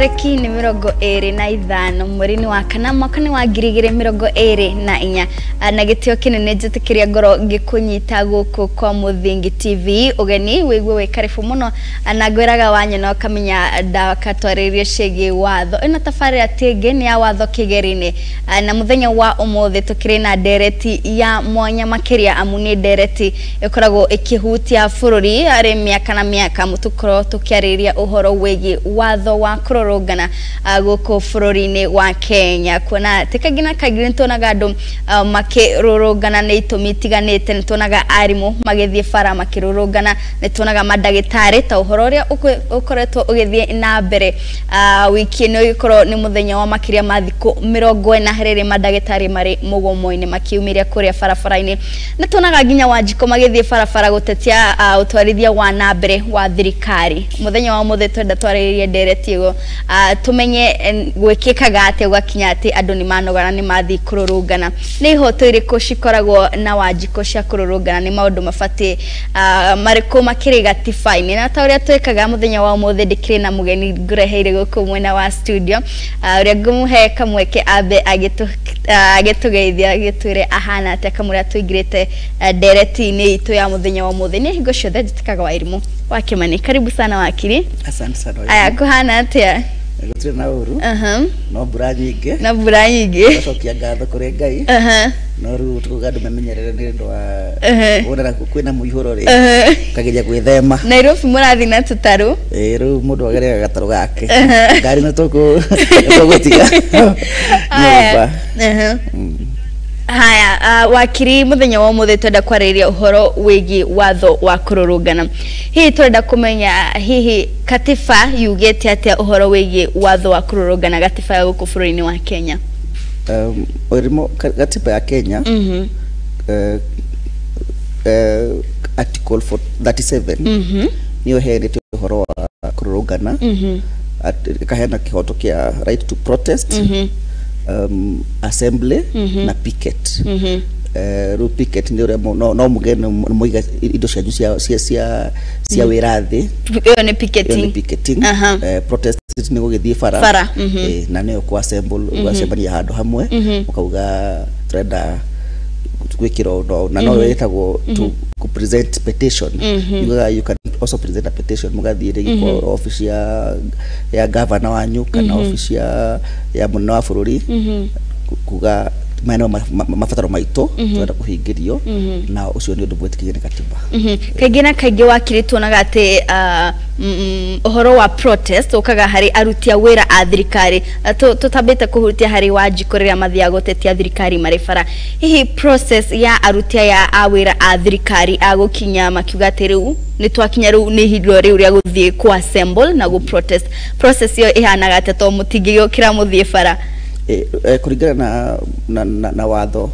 tariki ni 25 mweri wa kana mwaka ni wa 2024 na gitio kinene njitikiria ngoro ngikunyita guku kwa Muthingi TV ugeni wigwe we karibu muno anagweraga wanye no kamenya dawa katwaririo shege watho ina tafari atege ni ya watho kigerine na muthenya wa umuthi tukire na dereti ya mwanya makiria amuni dereti ikoragwo ikihutia fururi ari miaka na miaka mutukoro tukiariria uhoro wegi watho wa kurorogana guko fururi-ini wa Kenya kuna tikagina kagire ntonaga andu makirorogana ne itomitiganite ntonaga arimu magethie fara makirorogana ntonaga madagitari ta uhoro ria ukoretwo ugethie na mbere wiki ino ikoro ni muthenya wa makiria mathiko 40 herere madagitari mari mugomo-ini makiumiria kuria farafara-ini ntonaga ginya wanjiko magethie farafara gutetia utwarithia wa na mbere wa thirikari muthenya wa muthe twenda twaririe deretigo tumenye gwikikaga ate gwakinya ati andu ni manogana ni mathi kururungana ni ihoto iriko cikoragwo na wanjiko cia kururungana ni maundu mafati mariko makiriga tifaini na ta uria twekaga muthenya wa muthe ndikire na mugeni ngureheire guku mwena wa studio uria ngumuhe kamweke abe agitugeithia gitwire ahana ate kamuria tuingirite dereti-ini itu ya muthenya wa muthe ni hingo ciothe njitikaga wa irimu wa Kimani karibu sana wakiri asante sana aya kuhana atia gutire na uru no mbura nyingi cokia ngatho kuri Ngai no ru tukuga andu mamenyerere ni ndu wa wonera kwina muihuro ri kageria gwithema Nairobi murathi na tutaru ru mundu agerega gataru gake ngari no tugutiga nyumba haya wakiri muthenya wa muthe twenda kwariria uhoro wigi watho wa kururungana hihi twenda kumenya hihi katiba yugete atia uhoro wigi watho wa kururungana katiba ya guku bururi-ini wa Kenya orimo katiba ya Kenya article 37 niyo heredete uhoro wa kururungana kahena kihoto kia right to protest assembly na picket ru picket ndio no mugene muiga indo cia wirathi iyo ni picketing protest ni gugithie fara na ne ku assemble ya handu hamwe ukauga trenda gwikira ndo na no wetagwo to present petition you can also present a petition mugathie kwa office ya governor wanyu kana office ya munene wa bururi kuga maana mafataro maito twenda kuhingirio na ucio ni undu bwetikirie ni katiba kaigina kaigi wakiritwo na gate uhoro wa protest ukaga hari arutia wira a thirikari tutabete kuhutia hari wajikorera mathia gotetia thirikari marifara hihi process ya arutia ya awira a thirikari agukinya makiuga teriu ni twakinya riu ni hidro riu ria guthie ku assemble na go protest process yo ihanaga ate to mutingigio kira muthie fara kuringana na watho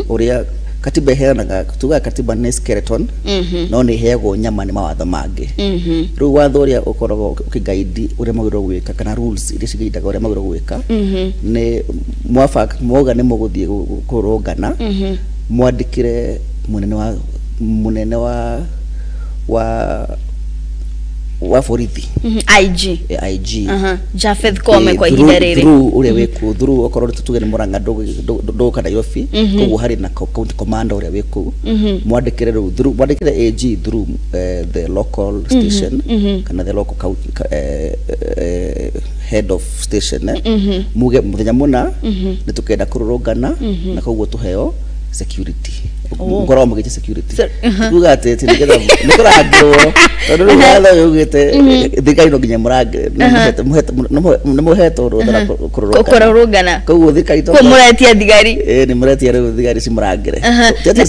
uria katiba iheanaga tuga katiba ni skeleton no ni heagwo nyama ni mawatho mangi riu watho uria ukoragwo ukigaidi uria magiro gwika kana rules iria cigidaga uria magiro gwika ni mwafaka mwoga ni muguthie kurungana mwandikire munene wa borithi IG Jafeth Kome kwa ihinda riri uria wiku through okorwo tutuge ni Murang'a ndo kana Nairobi koguo hari na county commander uria wiku mwandikire through mwandikire AG through the local station kana the local county head of station muge muthenya muna ni tukenda kururungana na koguo tuheo security ngoro mugiche security tugate tinigera nikoragwo tondu rugatho yugite thikai no nginya murange no muheto rudara kururungana koguo thikai to muretia thigari ni muretia ru thigari cimurangire tete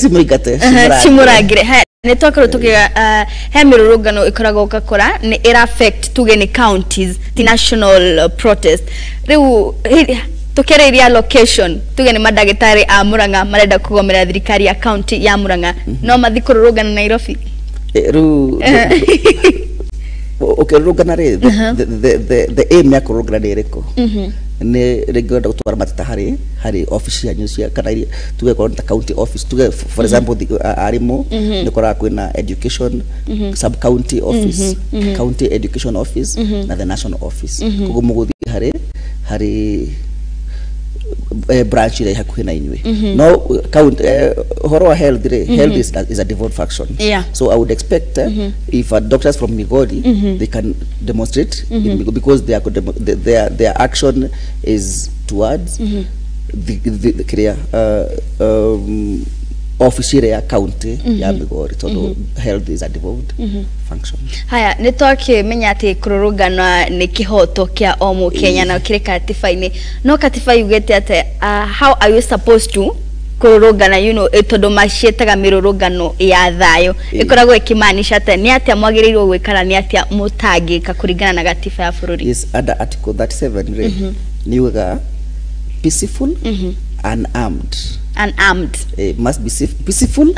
cimurangire ni twakoro tukiga he mirurungano ikoragwo kakora ni affect tuge ni counties the national protest riu tukereria location tuge ni madagitari a Murang'a marenda kugomera thirikari ya county ya Murang'a no mathikururungana Nairobi ru okay rugana re the aim ya kurugana direko ne regular gutwara matata hari office ya nyusia kana tuge kwa county office tuge for example arimo ne kora kwina education sub county office county education office na the national office kugo muguthi hari branch ira hakuhe na inywe no count horo health health is a devolved function. So I would expect if doctors from Migori they can demonstrate because their action is towards the clear official ya county ya Migori todo health is a devolved function. Haya nitoke menya ati kururugana ni kihoto kia omu Kenya na kire katifa-ini no katifa yugete ate how are you supposed to kururugana etodo mashetaga mirurugano ya thayo ikoragwo ikimanisha ate ni ate amwagirirwo gwikara ni ate mutagika kurigana na gatifa ya bururi. Yes, under article 37 niuga peaceful unarmed. Unarmed. Must be peaceful.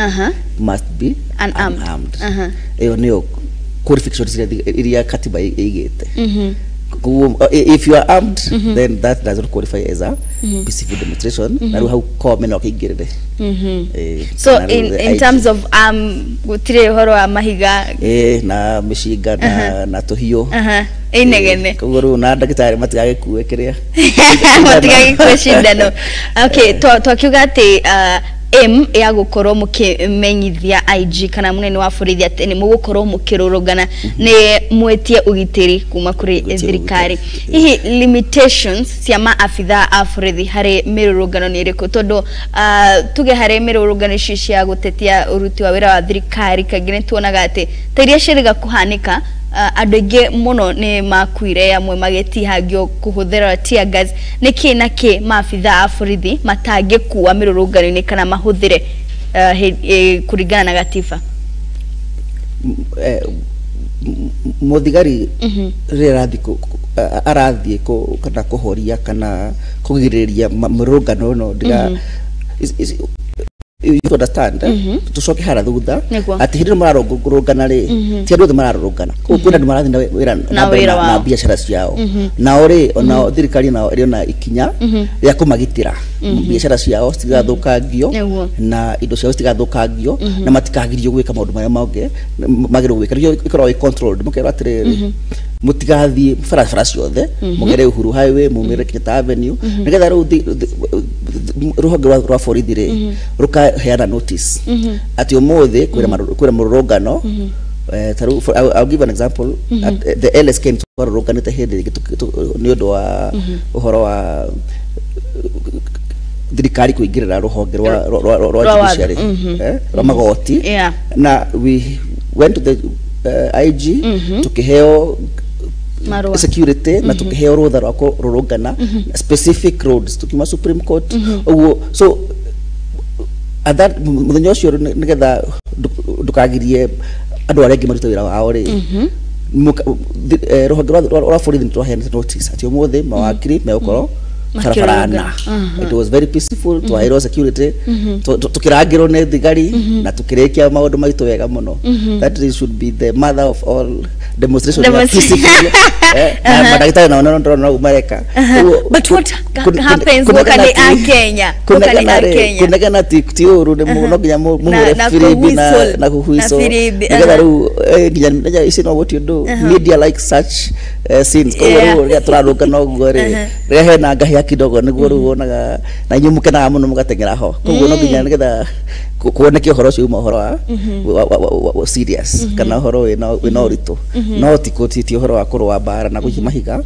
Must be unarmed. Eyo niyo qualifications iria katiba igete. If you are armed, then that does not qualify as a peaceful demonstration. Na how come no kigirire. So in terms of gutire horo wa mahiga na mishiga na tohio inegene kuguru na ndagitari matigage kuwe kiria matigage kuwe shindano. Okay, twakiuga ati ya gukorwo mukimenyithia IG kana munene wa borithi ati ni mugukorwo mukirurugana ni mwetie ugitiri kuma kuri thirikari. Hihi limitations cia maafitha a borithi hari mirurugano ni iriku tondu tuge hari mirurugano cia gutetia uruti wa wira wa thirikari kagire tuonaga ati tairia shiriga kuhanika adoge muno ni makuire amwe magetihagio kuhuthira tear gas niki naki maafitha a borithi matage kuwa mirurugano ni kana mahuthire kurigana na gatiba. Muthigari arathie kana kuhoria kana kugiriria mirurugano no ndiga you understand tucoke hara thutha ati hindi mararugana ri ti andu mararugana kuna andu marathi na biashara ciao nao ri ona thirikari nao ri ona ikinya ya kumagitira biashara ciao citigathukangio na indo ciao citigathukangio na matikagirio gwika maundu maya mauge magiro gwika ikorwo controlled mukero atiriri mutigathi farafara ciothe mugere Uhuru Highway mumire Kenyatta Avenue nigetha ruhonge rwa borithi ri rukaheana notice ati umuthi kwira mururugano. I'll give an example. The LSK twarurunganite hindi ni undu wa uhoro wa thirikari kuingirira ruhonge rwa judiciary rwa magoti na we went to the IG tukiheo security na tukiheo rutha rwa kururugana specific roads tukima Supreme Court. So at that muthenya ucio nigetha ndukagirie andu arengi maruta wira wao ri ruhonge rwa borithi twaheana notice ati umuthi mawakiri megukoro barabarana. It was very peaceful to hero security tukirangirwo ni thigari na tukirikia maundu maitu wega muno. That should be the mother of all demonstrations peaceful. Madagitari na ndona umareka. But what happens wakati a Kenya kunagana tiuru de muno ginya mumure firibi na kuhuiso nigera ru ginya you know what you do media like such scenes ya turaruka no gore rehe na ngahia kidogo niguo ru wonaga na nyumuke na muno mugatengera ho koguo no ginya nigetha kuoneke horo cio uma horo wa serious kana horo wina urito no tikoti horo wa kurwa bara na kuhimahiga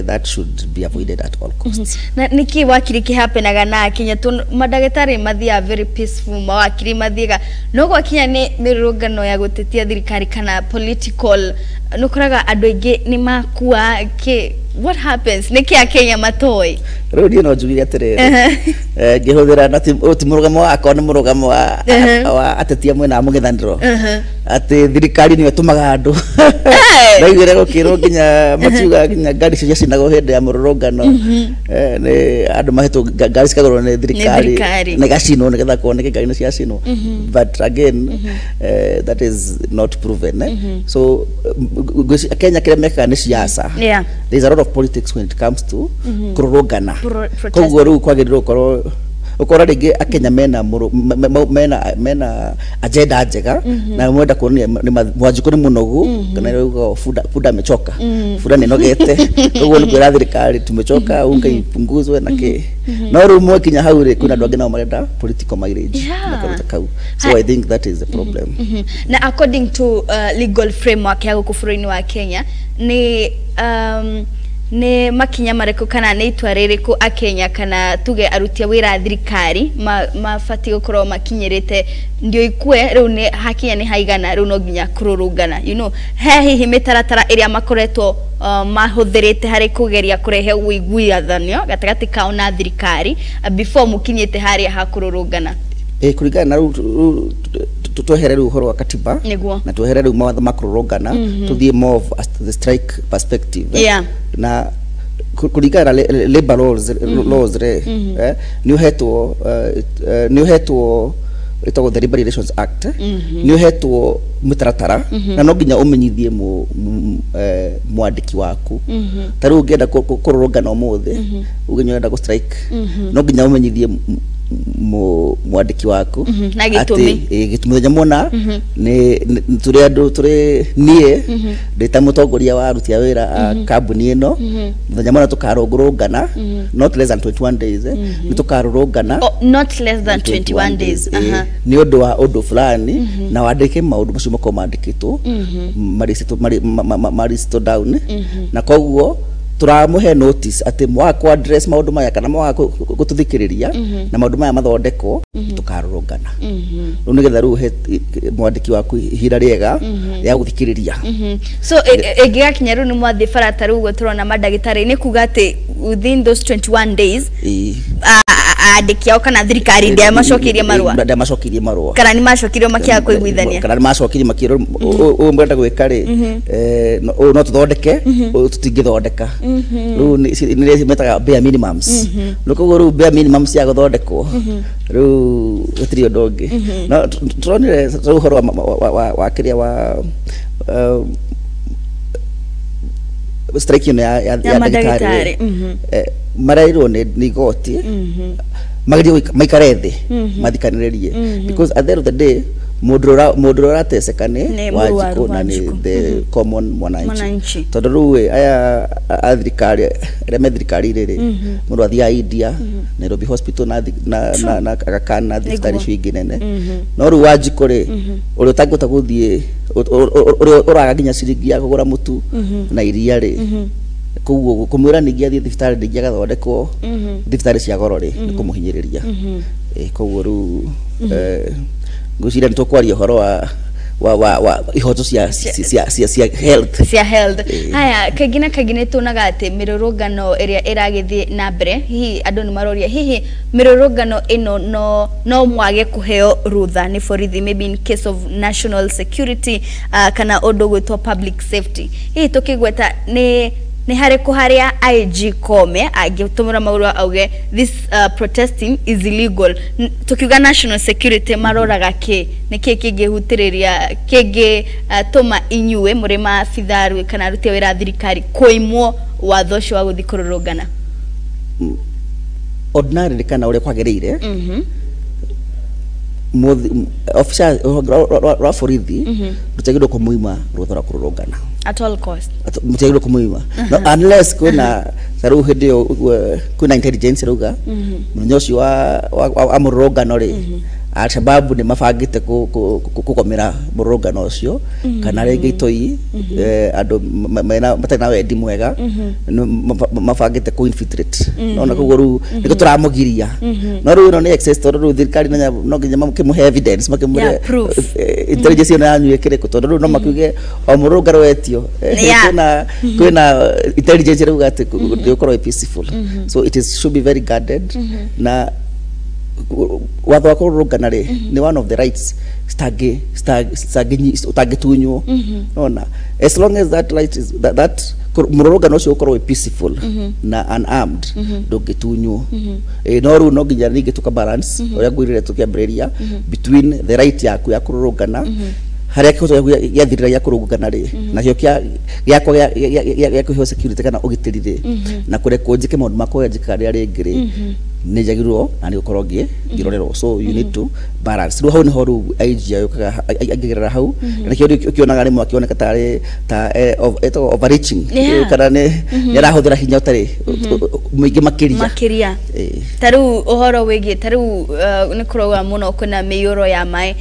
that should be avoided at all costs. Na niki wakiri ki hapenaga na Kenya tu madagitari mathia very peaceful mawakiri mathiga no gwa Kenya ni mirurugano ya gutetia thirikari kana political nukuraga andu aingi ni makua ki what happens niki a Kenya matoi rudi no jugire atiriri ngihuthira na ti murugamo wakwa ni murugamo wa atetia mwena mugithaniro ati thirikari ni tumaga andu naigire gukirwo nginya matiuga nginya ngari cia cinago hindi ya mururungano ni andu mahetu ngari cikagurwo ni thirikari na gacino nigetha kuoneke ngari cia cino but again that is not proven. So Kenya kile meka ni siasa. There is a lot of politics when it comes to kururungana koguo ru kwagirirwo korwo ukora ringi akenya mena agenda njega na mwenda kuonia ni mwanjuku ni munogu kana rauga fuda amechoka fuda ni nogete uguo ni kwira thirikari tumechoka unga ipunguzwe na ke no rumwe kinya hau ri kuna ndwange na marenda political mileage na karuta kau so I think that is the problem na according to legal framework ya gukufuruni wa Kenya ni makinya mareko kana ni itwa ririku akenya kana tuge arutia wira thirikari mafati gukorwo makinyirite ndio ikue riu ni hakinya ni haigana riu no nginya kururungana hihi mitaratara iria makoretwo mahuthirite hari kugeria kurehe uiguithanio gatagati kao na thirikari before mukinyite hari ha kururungana kuringana na tutohere riu horo wa katiba na tuhere riu mawatho makururungana tuthie more of the strike perspective na kuringana labor laws ni uhetwo itago the Labor Relations Act ni uhetwo mutaratara na no nginya umenyithie mwandiki waku taru ungenda kururungana umuthi uginyenda go strike no nginya umenyithie mwandiki waku na gitumi gitumi nyamona ni turi andu turi nie ndita mutongoria wa aruti a wira kambuni ino nyamona tukarungurungana not less than 21 days ni tukarurungana not less than 21 days ni undu wa undu fulani na wandike maundu macio mako mandikitwo maristo down na koguo turamuhe notice ati mwako address maundu maya kana mwako gututhikiriria na maundu maya mathondeko tukarurungana ru nigetha ru he mwandiki waku hira riega ya guthikiriria so egigakinya ru ni mwathi barata ru go turona madagitari ni kuga ati within those 21 days andiki au kana thirikari ndia macokirie marua kana ni macokirio makia kuiguithania kana ni macokirie makiro mwenda gwika ri no tuthondeke tutingithondeka ru ni metaga bare minimums nuko ru bare minimums ya guthondekwo ru gutiri ndongi no turonire ruhoro wa kiria wa strike ya daktari marairwo ni goti magiri maikare thi mathikaniririe because at the end of the day mundu ratesekane wajiko na ni the common mwananchi tondu ruwe aya athirikari reme thirikari riri mundu athia India Nairobi hospital na akakana thirikari shingi nene no ru wajiko ri uri utangota guthie uraga nginya ciringi ya kugura mutu na iria ri kuguo kumwira ningi athie thibitari ndingi agathondekwo thibitari cia goro ri ni kumuhinyiriria kuguo ru ngucira nitokwaria horo wa ihoto cia health haya kagina tunaga ati mirurungano iria iragithie na mbere hihi andu ni maroria hihi mirurungano ino no mwage kuheo rutha ni borithi maybe in case of national security kana undu gwitwa public safety hihi tukigweta ni hari kuharia IG Kome agitumura mauru auge this protesting is illegal tukiuga national security maroraga niki kingihutiriria kingi tuma inyue muri maabitharu kana ruti wira thirikari kuimwo watho cio wa guthikururungana ordinary kana uri kwagiriire official ra borithi rutagirwo kumuima ruthora kururungana at all cost mutagirwo kumuima no unless kuna saru hidio kuna intelligence ruga munyoshi wa amurungano ri Al-Shabaab ni mafagite kukomera murungano ucio kana ringi itoi andu matana wendi mwega mafagite ku infiltrate nona kugoru niko turamugiria no ru no ni access to ru thirikari no nginya makimuhe evidence makimure intelligence na anyu ekire kutondu ru no makuge o murungano wetio kwina intelligence ru gati gukorwo peaceful so it should be very guarded na watho kururungana ri ni one of the rights utagitunyo nona as long as that right is that mururungano ucio ukorwo peaceful na unarmed ndugitunyo no ru no nginya ningi tuka balance uria gwirire tukiambiriria between the right yaku ya kururungana haria kihoto ya thirira ya kurungana ri na kio giakwa ya kuheo security kana ugitiri ri na kure kunjike maundu makwa njika ria ringi ri ne jagiro na ni gukorwo ngirorero so you need to balance ru hau ni horu idea yokaga agirira hau na kio ukionaga rimwe akioneka ta overreaching kana ne yarahuthira hinya utari muingi makiria taru uhoro wigi taru ni kuroga muno kuna miyoro ya mai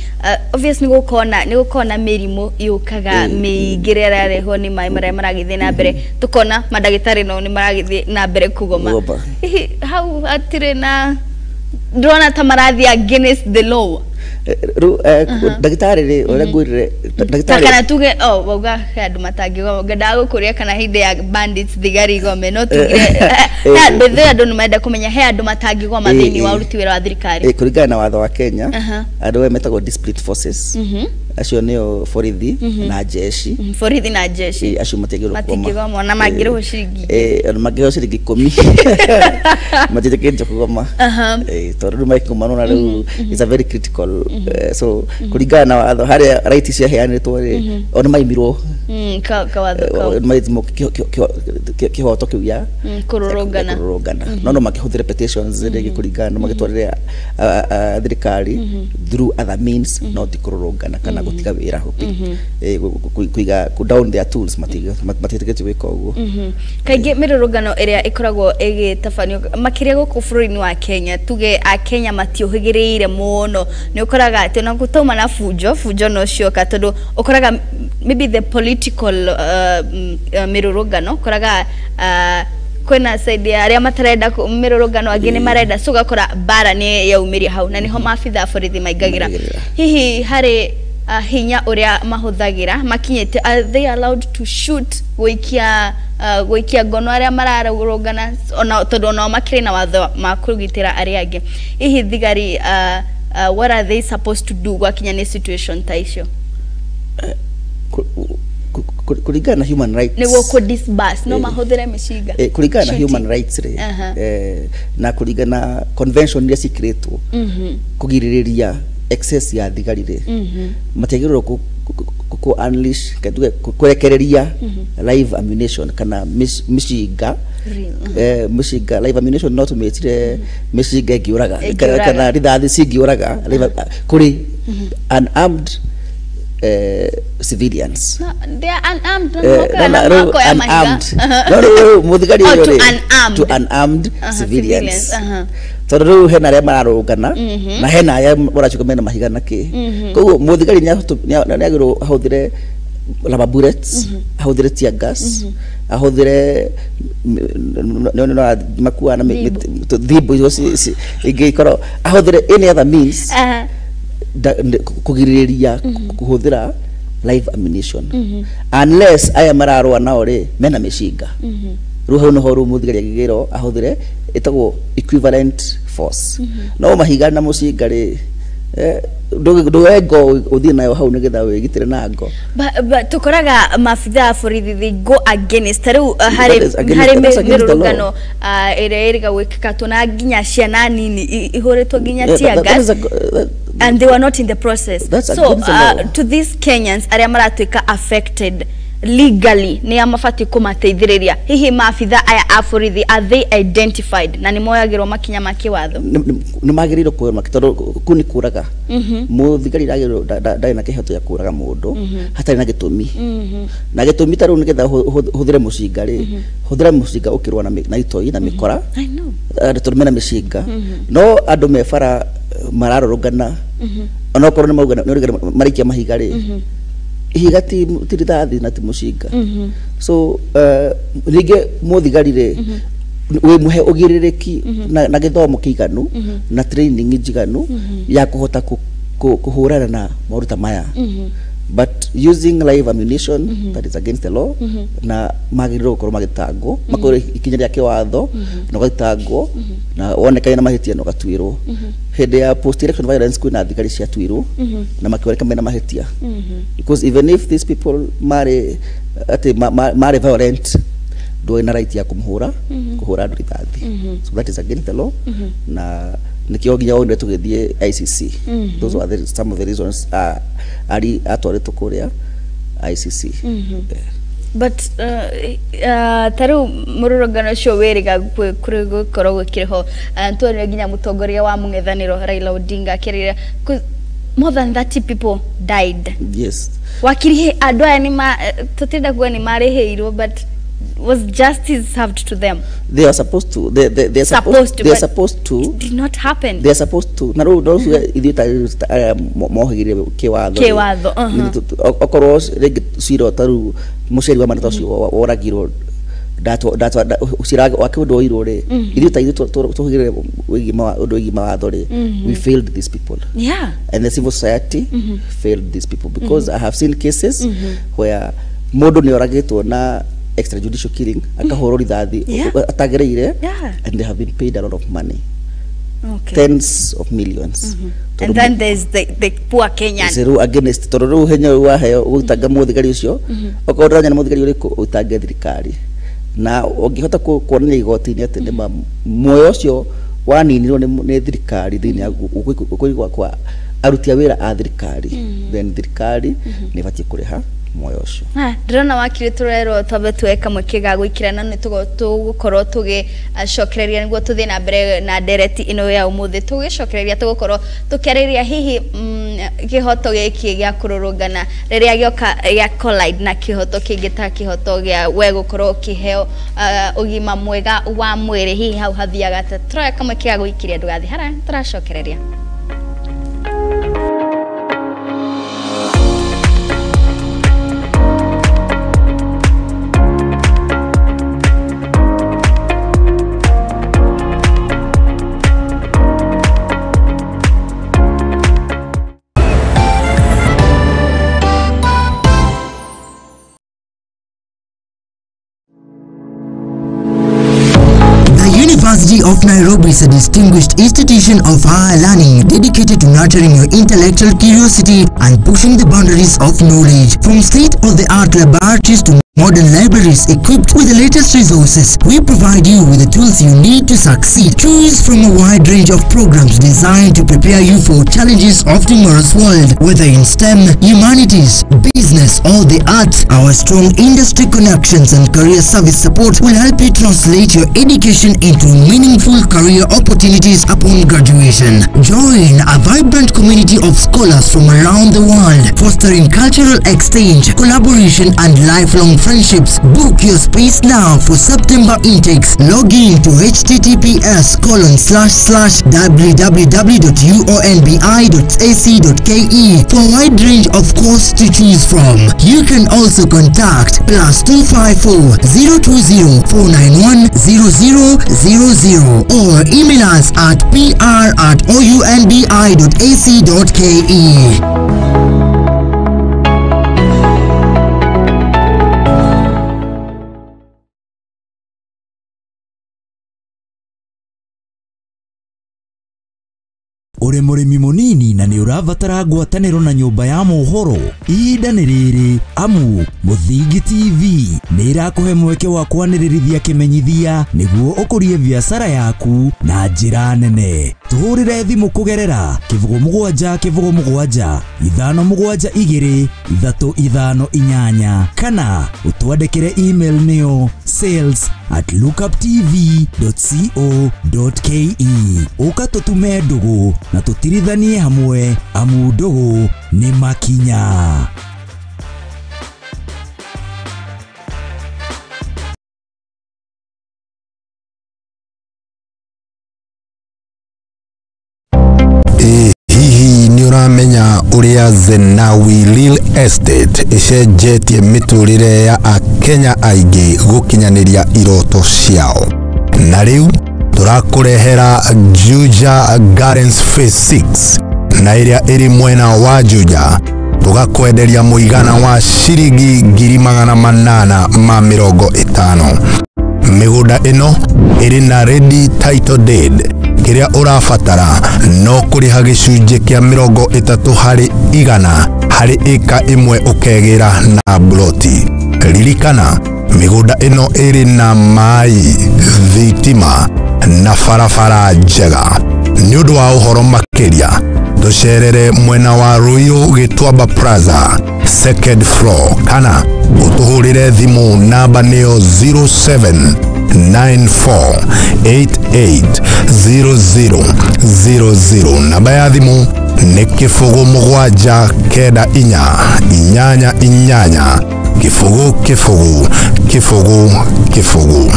obviously ni gukona mirimu yukaga migirira reho ni mai maragithie na mbere tukona madagitari no ni maragithie na mbere kugoma hau atire na drona tamarathi against the law dagitari ri ore ngwirire dagitari kana tuge wauga andu matangigoma ngenda gukuria kana hinde ya bandits thigari gome no tugire bethe andu numenda kumenya he andu matangigoma thini wa uruti wira wa thirikari kuringana na watho wa Kenya andu metagwo disparate forces acio nio borithi na jeshi borithi na jeshi acio matingigoma na magiro ciringi magiro ciringi 10 matingigoma kugoma tondu maikumana na riu is a very critical so kuringana na watho haria right cia heanitwo ri ona maimirwo ka watho maithimo kihoto kiuya kururungana no makihuthira petitions rigi kuringana magitwarire thirikari through other means not kururungana kana gutiga wira hopi kuiga ku down their tools matitiketi wiko uguo kaingi mirurungano iria ikoragwo igitafanio makiria guku bururi-ini wa Kenya tuge a Kenya matiohigirire muno ni ukoraga ati na gutuma na fujo no cioka tondu ukoraga maybe the political mirurungano ukoraga kwena side ya aria matarenda mirurungano agini marenda so gakora bara ni yaumiria hau na niho mafitha borithi maigagira hihi hari hinya uria mahuthagira makinyete are they allowed to shoot goikia ngono aria mararugana ona tondu no makire na watho makurugitira aria angi hihi thigari what are they supposed to do gwakinya ni situation ta icio kuringana na human rights ni go disburse no mahuthire mishiga kuringana na human rights ri na kuringana convention iria cikretwo kugiririria excess ya thigari ri matigirwo ku unleash kurekereria live ammunition kana mishiga mishiga live ammunition not metire mishiga giuraga kana rithathi cingiuraga kuri unarmed civilians they are unarmed muthigari to unarmed civilians tondu hena aria mararungana na hena aria marachuka mena mahiga na ki koguo muthigari ni agirwo ahuthire rubber bullets ahuthire tear gas ahuthire no makuana thibo igikoro ahuthire any other means kugiririria kuhuthira live ammunition unless aya mararwa nao ri mena mishinga ruho no horu muthigari agigiro ahuthire etagwo equivalent force no mahiga na mushinga ri ego uthi nayo hau nigetha wigitire na ngo tukoraga mafitha borithi they go against taru hari mirurungano ire iriga gwikika tuna nginya ciana nini ihuritwo nginya tear gas and they were not in the process so to these Kenyans aria maratuika affected legally ni amafati kumateithiriria hihi mafitha aya a borithi are they identified na ni moyagirwo makinya makiwatho ni magiriro ko makitondu kuni kuraga muthigari ragirwo ndai na kihoto ya kuraga mundu hatari na gitumi na gitumi taru nigetha huthire mushinga ri huthira mushinga ukirwa na itoi na mikora I know turumena mishinga no andu mefara mararorogana ona korwo ni maugana marikia mahiga ri higa tirithathi na timushinga so rige muthigari ri we muhe ugiririki na githomo kiganu na training njiganu ya kuhota kuhurana na maruta maya but using live ammunition that is against the law na magiriro ko magitangwo makore ikinya rya kiwatho no gitangwo na woneka na mahitia no gatwirwo hede ya post election violence kuna thigari cia twirwo na makioreka mena mahitia because even if these people mare violent do ina right ya kumhura kuhura andu rithathi so that is against the law na nikio ginya onde tugithie ICC those are some of the reasons ari atware tukuria ICC But taru mururugano cio weriga kuri gukorwo gukiriho Antonio nginya mutongoria wa mung'ethaniro Raila Odinga kirira more than 30 people died. Yes. Wakirihe andu aya ni tutinda kuwa ni mariheirwo, but was justice served to them? They are supposed to. They are supposed to. It did not happen. They are supposed to. Na ro idita mohigire kiwatho. Okorwo siro taru musheri wa manito cio oragiro dato usiraga wakindo irore idita tuhigire wigima undu wigima watho ri. We failed these people. Yeah. And the civil society failed these people because I have seen cases where mundu ni oragitwo na extrajudicial killing akahoro rithathi atagereire, and they have been paid a lot of money, tens of millions. And then there's the poor Kenyan. Zero against tororo henya wa heyo utaga muthigari ucio okoranya na muthigari uriku utange thirikari na ungihota kuonania igoti-ini ati ni moyo ucio waninirwo ni thirikari thini ya kwa aruti a wira a thirikari, then thirikari ni batie kuriha moyo ucio. Ndirona wakiri turero twabe tweka mukiga gwikirana ni tugukorwo tugicokereria niguo tuthie na mbere na ndereti ino ya umuthi tugicokereria tugukorwo tukiariria hihi kihoto giki gia kururungana riria gioka ya collide na kihoto kingita kihoto gia we gukorwo kiheo ugima mwega wa mwiri hihi hau hathiaga tureka mukiga gwikiria ndugathi hara turacokereria. University of Nairobi is a distinguished institution of higher learning dedicated to nurturing your intellectual curiosity and pushing the boundaries of knowledge. From state-of-the-art laboratories to modern libraries equipped with the latest resources, we provide you with the tools you need to succeed. Choose from a wide range of programs designed to prepare you for challenges of tomorrow's world. Whether in STEM, humanities, business or the arts, our strong industry connections and career service support will help you translate your education into meaningful career opportunities upon graduation. Join a vibrant community of scholars from around the world, fostering cultural exchange, collaboration and lifelong friendships. Book your space now for September intakes. Log in to https://www.uonbi.ac.ke for a wide range of courses to choose from. You can also contact +254 020 491 0000 or email us at pr@ounbi.ac.ke. Ure murimi munini na ni uravatara ngwataniro na nyumba ya mohoro ihinda ni riri amu Muthingi TV ni irakuhe mweke wa kwanirithia kimenyithia niguo ukurie biashara yaku na njira nene. Tuhurire thimu kugerera +7 7 572 358 kana utwandikire email niyo sales@lookuptv.co.ke. Uka tutume ndugu na tutirithanie hamwe amu ndugu ni makinya. Menya uria Zenawi Real Estate icenjetie miturire ya Akenya aingi gukinyaniria iroto ciao. Na riu turakurehera Juja Gardens Phase 6 na iria iri mwena wa Juja tugakwenderia muigana wa ciringi 850,000. Migunda ino iri na ready title deed. Kiria urafatara no kuriha gicunje kia 30% hari eka imwe ukegira na bloti. Ririkana migunda ino iri na mai, thitima na farafara njega. Ni undu wa uhoro makiria ducerere mwena wa Ruiru Gitwamba Plaza second floor kana utuhurire thimu namba nio 0794880000 namba ya thimu ni kifugu mugwanja kenda inyanya kifugu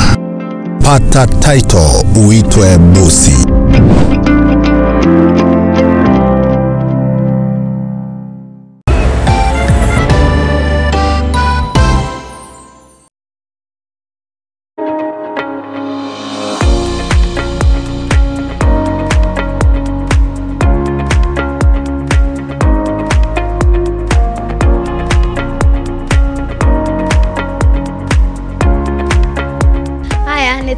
pata title uitwe bosi.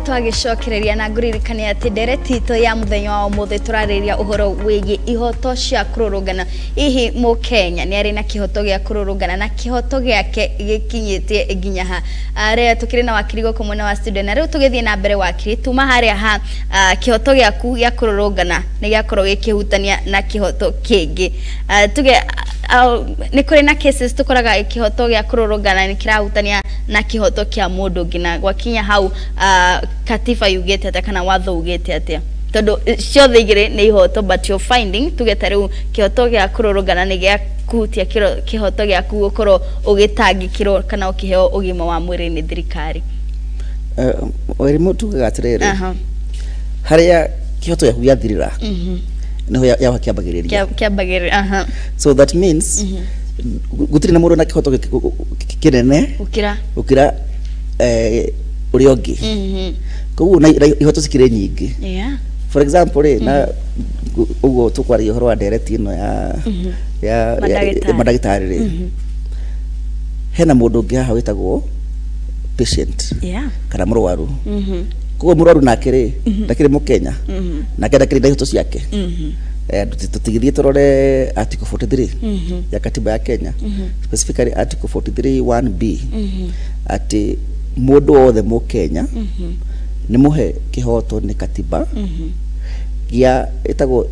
Twagicokereria na nguririkania ati nderetito ya muthenya wa muthe turariria uhoro wigi ihoto cia kururungana ihi mu Kenya ni ari na kihoto gia kururungana na kihoto giake gikinyitie nginya ha are tukiri na wakiri goko mwena wa studio na riu tugithie na mbere wakiri tuma haria ha kihoto giaku gia kururungana ni giakorwo gikihutania na kihoto kingi tuge ni kuri na cases tukoraga ikihoto gia kururungana ni kirahutania na kihoto kia mundu ngina gwakinya hau katiba yugete ata kana watho ugete atia tondu ciothe igire ni ihoto but you're finding tugeta riu kihoto gia kururungana ni gia kuhutia kihoto gia gukorwo ugitangikirwo kana ukiheo ugima wa mwiri ni thirikari werimu tugaga atiriri haria kihoto ya kuyathirira niho ya kiambagiriria so that means gutiri na mundu na kihoto kinene ukira uriongi koguo na ihoto cikire nyingi for example na ugo tukwari uhoro wa direct ino ya madagitari hena mundu ungi haha witagwo patient kana murwaru koguo murwaru nake ndakire mu Kenya nake ndakire ihoto ciake tutigithie turore article 43 ya katiba ya Kenya specifically article 43 1B ati mundu wothe mu Kenya ni muhe kihoto ni katiba ya itago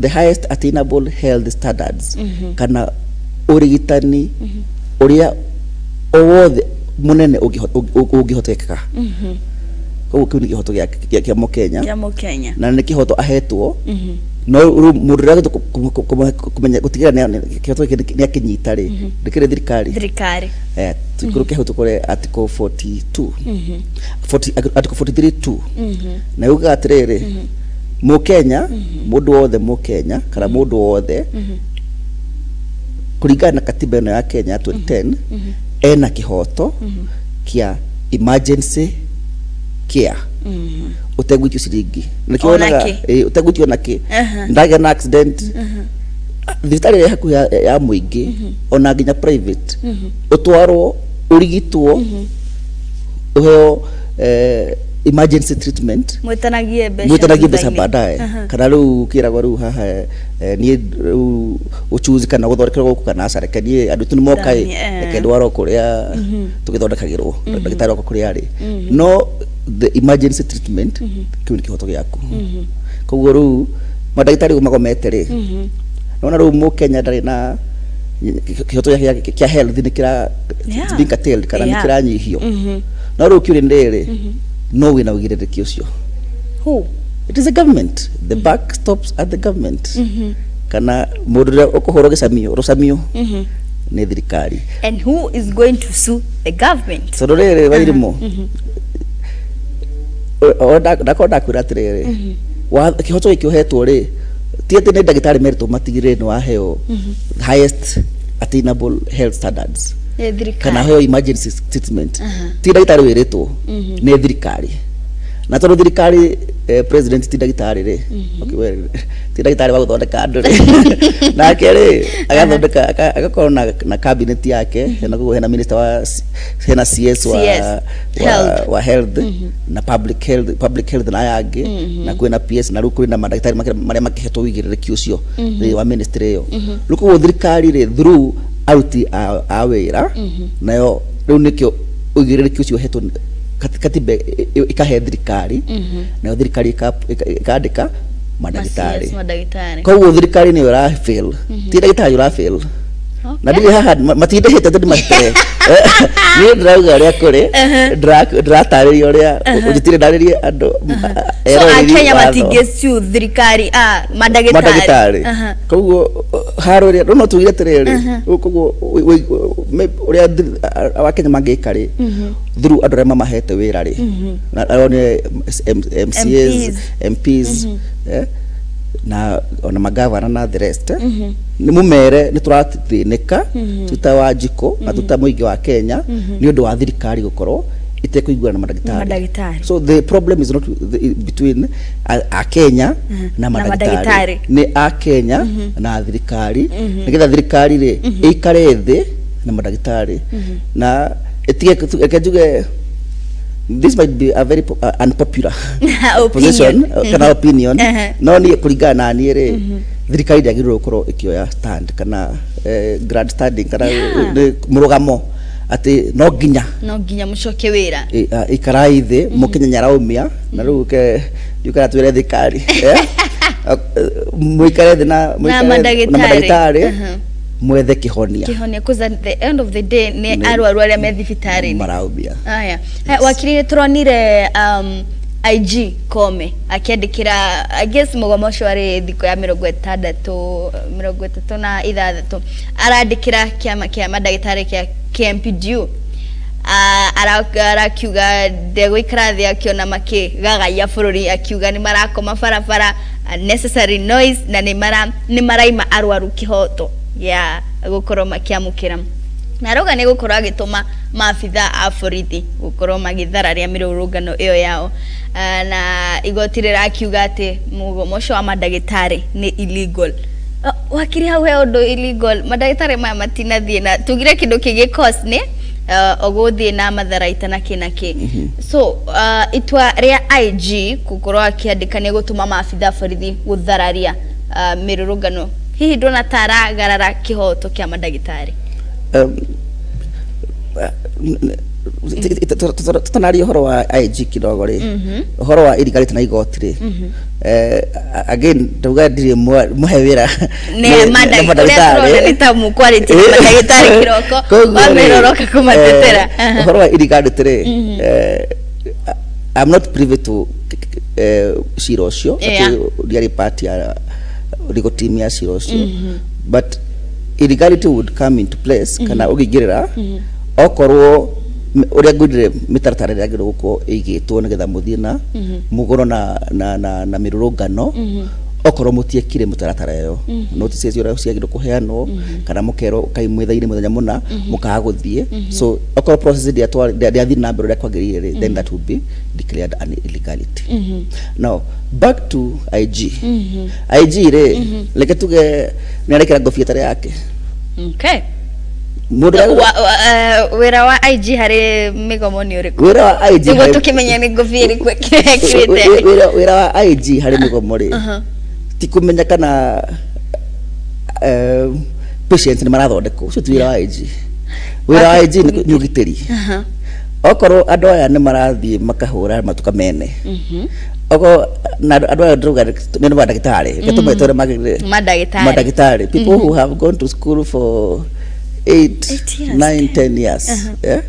the highest attainable health standards kana urigitani uria owothe munene ungihoteka koguo kiu ni kihoto kia mu Kenya na ni kihoto ahetwo no mundu rage kumenya gutigira ni kihoto ni akinyita ri ndikire thirikari tukuru kihoto kore article 42 article 43 na yuga atiriri mu Kenya mundu wothe mu Kenya kana mundu wothe kuringana na katiba ino ya Kenya 2010 ena kihoto kia emergency care utegwitio ciringi nikiona utegwitio naki ndaga na accident thitari ya haku ya muingi ona nginya private utwarwo urigitwo uheo emergency treatment mwitanagie mbeca baadaye kana riu kiragwa riu haha ni uchuzi kana guthoreka guku kana acareke ni andu tu mokai ekendwaro kuria tugithondekagirwo ndagitari wako kuria ri no the emergency treatment kiu ni kihoto giaku koguo riu madagitari magomete ri nona riu mu Kenya ndari na kihoto kia health ni kira being tailed kana ni kira nyihio no riu kiu ndiri no wina ugirereki ucio who it is the government the buck stops at the government kana mundu ukuhoro gicamio rucamio ni thirikari and who is going to sue the government so rere wairimo ndakonda kwira atiriri wa kihoto ikio hetwo ri tiete ni ndagitari merito matigire no aheo highest attainable health standards kana heo emergency treatment ti ndagitari wiritwo ni thirikari na tondu thirikari president ti ndagitari ri okay well ti ndagitari wa guthondeka andu ri nake ri agathondeka agakorwo na cabinet yake hena minister wa hena CS wa health na public health na yangi na kwina PS na rukuri na mandagitari maria makihetwo wigirereki ucio wa ministry yo ruko thirikari ri through out awira nayo riu nikyo wigirereki ucio hetwo katiba ikahe thirikari nayo thirikari ikandika madagitari madagitari koguo thirikari ni ura fail ti ndagitari ura fail na ndiri haha matinde hete tondũ matere ni ndirauga ria kuri ndratariria uria ujitire ndaririe andu so Kenya matigesiu thirikari madagitari koguo haro ria no tugire tiriri koguo uria wa Kenya mangikari through andu aria mamahete wira ri na one MCAs MPs na ona magavana na the rest ni mumere ni turathinika tuta Wanjikũ na tuta muingi wa Kenya ni undu wa thirikari gukorwo itekuigua na madagitari. So the problem is not between a Kenya na madagitari ni a Kenya na thirikari nigetha thirikari ri ikare thi na madagitari na etige this might be a very unpopular position kana opinion no ni kuringana na ni ri thirikari ndagirwo gukorwo ikioya stand kana grand standing kana murugamo ati no nginya mucoke wira ikarai thi Mukenya nyaraumia na riu ke yukara twire thirikari muikare thi na madagitari mwethe kihonia cause at the end of the day ne arwaru aria me thibitari maraubia aya wakiri turonire IG Kome akiandikira I guess mugomo shwari thiko ya 36 na 6 arandikira kiama kia madagitari kia KMPDU arakiuga ndego ikrathi akiona make gagaia bururi akiuga ni marakoma barabara unnecessary noise na ni maraima arwaru kihoto ya gukorwo makiamukira naroga ni gukorwo agituma maabitha a borithi gukorwo magithararia mirurungano iyo yao na igotire rakiuga ati mugomo wa madagitari ni illegal wakiri hau undu illegal madagitari maya matinathie na tugire kindu kigi cost ni ogothie na matharaita na kinaki so itwa ria IG gukorwo akiandika ni gutuma maabitha borithi guthararia mirurungano hihi ndona tara garara kihoto kia madagitari tutanari horo wa IG kidogo ri horo wa irigarite na igoti ri again tuga ndiri muhewira ne madagitari nitamu quality madagitari kiroko wameroroka kumatetera horo wa irigarite ri I'm not privy to Shirosio ati party ya legal team ya Shirosio but illegality would come into place kana ugigirira okorwo uria ngudire mitaratara ya giro guko igitwo nigetha muthie na mugoro na mirurungano okorwo mutiekire mutaratara yo notices yora ciagiro kuheanwo kana mukero kai mwethaire muthenya muna mukaga guthie so okorwo process ya thi na mbere ya kwagirire then that would be declared an illegality now back to IG IG re leke tuge ni arekera ngofia tare yake okay wera wa IG hari migomo ni uriku wera wa IG ngo tukimenya ni ngofia kwekirete wera wa IG hari migomo ri ti kumenya kana patients ni marathondeko ucio twira wa IG wera wa IG ni ugiteri okorwo andu aya ni marathie makahura matuka mene oko na andu aya ndruga ni madagitari getumetore madagitari people who have gone to school for 8, 9, 10 years. Yeah?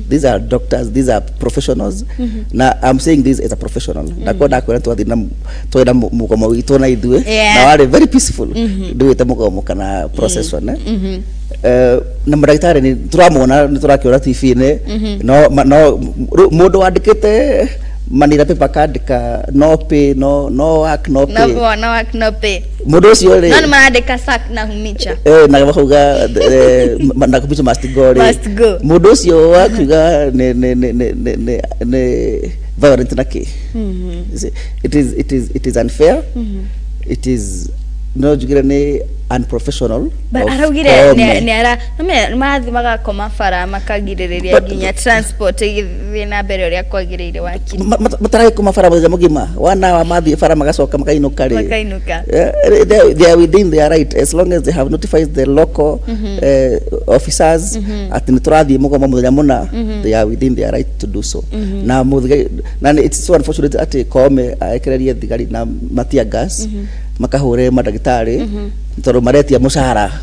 These are doctors, these are professionals. Now I'm saying this as a professional. Nakoda kwenda tuenda mugomo witu na idue na wale very peaceful. Do it mugomo kana process one. Na madagitari ni turamona ni turakiona TV ne no mundu wandikite manira paper card ka no pay no work no pay mundu ucio ri no marandika sack na humicha na bakauga na kupicha must go mundu ucio wakuga ne violent na ke it is unfair it is no jugire ni unprofessional. But araugire ni ara no mathi magakoma fara makagiriria ginya transport igithina mbere uria kwagiriire wakiri matarai kuma fara muthenya mugima wana wa mathi fara magacoka makainuka they are within their right as long as they have notified the local officers at niturathi mugoma muthenya muna they are within their right to do so na muthenya na it's so unfortunate ati kome aekererie thigari na matia gas makahure madagitari toro maretia mushara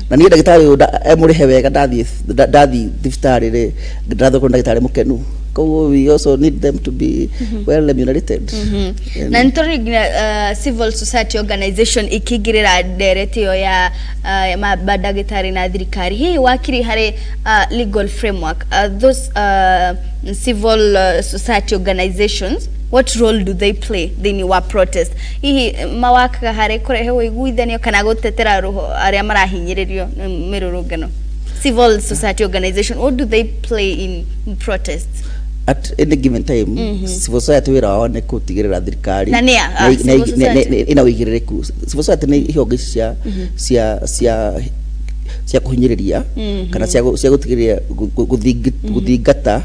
na ni ndagitari emurihe wega ndathi thibitari ri ndathoko ndagitari mukenu ko we also need them to be well remunerated na ntori civil society organization ikigirira deretio ya madagitari na thirikari hii wakiri hari legal framework those civil society organizations, what role do they play thini wa protest hihi mawaka hare kurehe iguithanio kana gutetera ruho aria marahinyiririo mirurungano? Civil society organization, what do they play in protests? At any given time civil society wira wao ne kutigirira thirikari na ina wigirireku. Civil society ni ihonge cia kuhinyiriria kana cia gutigirira guthingata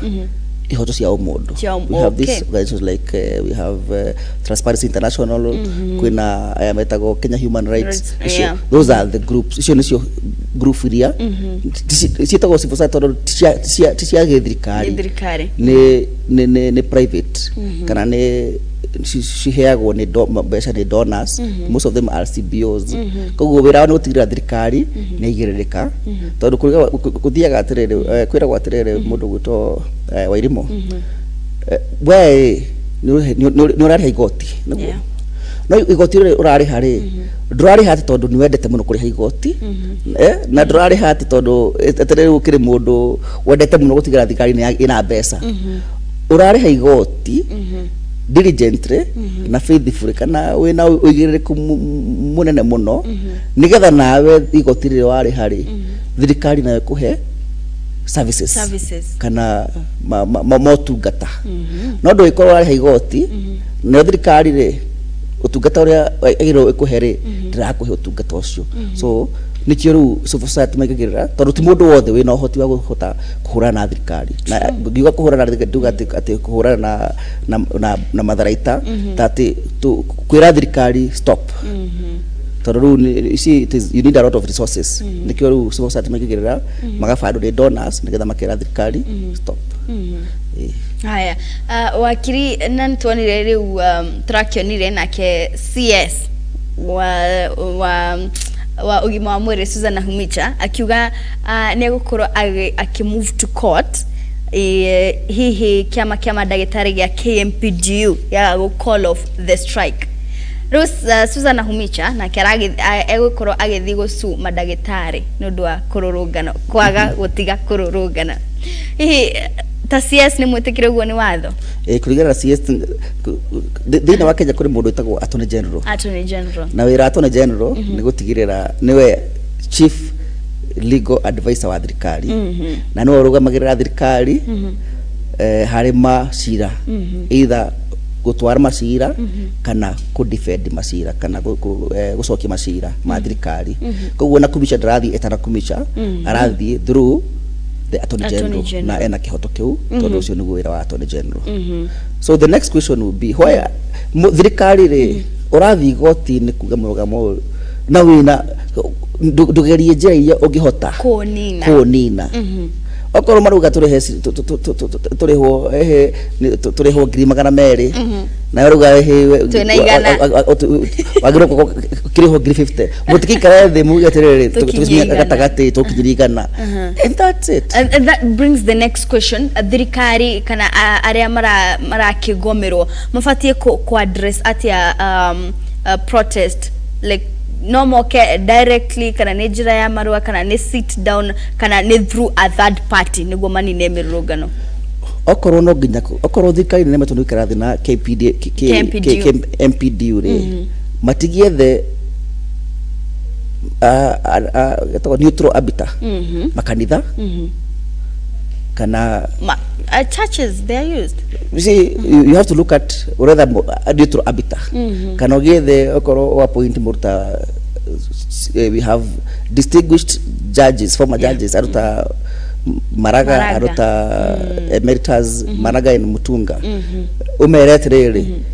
ihoto cia umundu. We have this organizations like we have Transparency International, kwina ayametago Kenya Human Rights. Those are the groups. Icio nicio group iria cietagwo civil society cia thirikari ni private kana ni ciheagwo ni mbeca ni donors. Most of them are CBOs. Koguo wira wao ni gutigirira thirikari ni igiririka tondu kuthiaga atiriri kwiragwo atiriri mundu gwito Wairimo we ni urariha igoti no igoti urariha ri ndurariha ati tondu ni wendete muno kuriha igoti na ndurariha ati tondu atiriri ukiri mundu wendete muno gutigira thirikari ina mbeca urariha igoti diligently na faithfully kana wina uigirireku munene muno nigetha nawe igoti ri wariha ri thirikari nayo kuhe services kana motungata no ndo ikorwo ari igoti no thirikari ri utungata uria igiro ikuhere ndirakuhe utungata ucio. So nikio ru civil society maigagirira tondu ti mundu wothe wina uhoti wa guhota kuhurana na thirikari na ngiuga kuhurana na thirikari ati kuhurana na matharaita tati kwira thirikari stop tondu you need a lot of resources nikio ru civil society maigagirira magafando ni donors nigetha makira thirikari stop. Haya wakiri nan tuonire riu turakionire nake CS wa ugima wa mwiri Susan Nakhumicha akiuga ni gukorwo akimove to court hihi kiama dagitari gya KMPDU ya go call off the strike. Susan Nakhumicha na keragi egukorwo agithi gusu madagitari nundu wa kururungano kwaga gutiga kururungana hihi ta CS ni mwitikire guo ni watho kurigana CS thina wa Kenya kuri mundu itagwo Attorney General na wira Attorney General ni gutigirira niwe chief legal advisor wa thirikari na no rugamagirira thirikari hari macira either gutwara macira kana ku defend macira kana gucokia macira ma thirikari. Koguo na kumisha ndarathi etana kumisha arathi through the Attorney General na ena kihoto kiu tondu ucio niguo wira wa Attorney General. So the next question would be why thirikari ri urathi goti ni kuga murugamo na wina ndugerie njira iria ungihota kunina okoro maruga turiho ngiri magana meri na ruga wagiro kiriho ngiri 50 mutikikara the muga terere tukizimia gatagati tukinyirigana and that's it. And that brings the next question. Thirikari kana aria mara kigomerwo mafatie ku address atia protest like no more directly kana nejira ya marua kana ne sit down kana ne through a third party niguo mani ne mirugano okoro no ginya okoro thikari ne metu ikara thina KMPDU ri matigie the neutral arbiter makanitha kana churches they are used. You see, you have to look at whether a neutral arbiter can get the okoro appoint murta we have distinguished judges, former judges, aruta Maraga, aruta emeritus Maraga and Mutunga. Umeret really.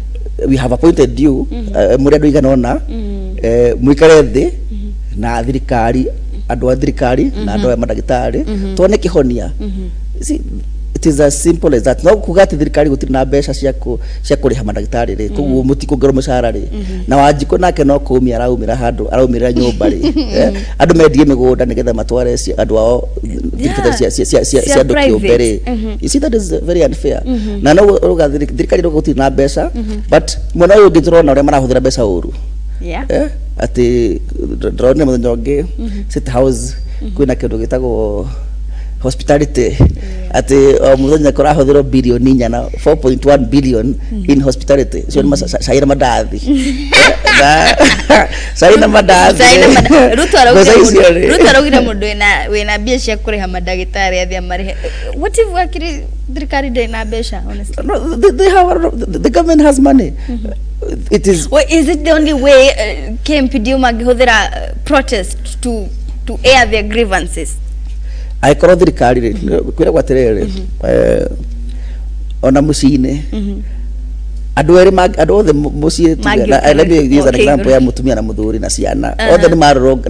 We have appointed you, Muredo Iganona, Muikarede, na thirikari, andu a thirikari, na andu a madagitari, tuone kihonia. See, it is as simple as that. No kugati thirikari gutiri na mbeca cia kuriha madagitari ri, koguo mutikongero mucara ri. Na Wanjiko nake no kumia araumira handu, araumira nyumba ri. Andu mendie migunda nigetha matware andu ao cia andu kiumbe ri. You see, that is very unfair. Na no uga thirikari gutiri na mbeca, but mwana uyu ngiturona uria marahuthira mbeca uru. Ati drone muthenya ungi State House kwina kindu gitagwo hospitality ati muthenya kurahuthirwo billion inya na 4.1 billion in hospitality. So ni saira madathi saira madathi Ruto araugira mundu wina bia cia kuriha madagitari athia marihe. What if wakiri thirikari ndina mbeca? Honestly, no, the government has money. It is. Well, is it the only way KMPDU magihuthira protest to air their grievances? I call thirikari ri kwira gwaterere ona mucine andu eri andu othe mucii I let me use an example ya mutumia na muthuri na ciana othe ni maroro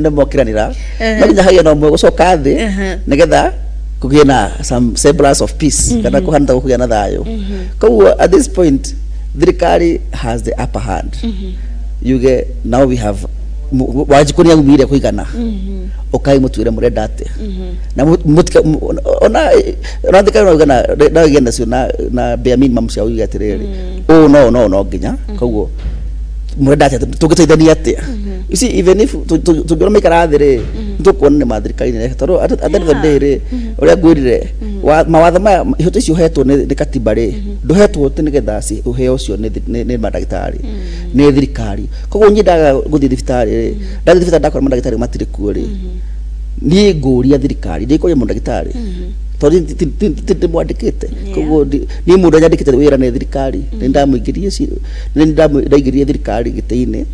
ni mokiranira no nginya hagia no mwe gucoka thi nigetha kugie na some semblance of peace kana kuhanda kugia na thayo. Koguo at this point thirikari has the upper hand. You get, now we have Wanjiko ni agumire kuigana ukai mutwire murenda ate na mutika ona ndika no gana na genda cio na bare minimum cia uiga atiriri no nginya koguo murenda ate tugiteithania ate. You see, even if tugiro mikara thiri tukuona ni mathirikari ne toro at the end of the day ri uria ngwirire mawatho maya ihoto icio hetwo ni katiba ri nduhetwo te nigetha ci uheo cio ni madagitari ni thirikari. Koguo nyendaga guthii thibitari ri ndathi thibitari ndakora madagitari matiri kuo ri ni nguria thirikari ndikuria madagitari tori ti mwandikite. Koguo ni mundu nyandikite wira ni thirikari ni ndamuingirie ndaingirie thirikari giteine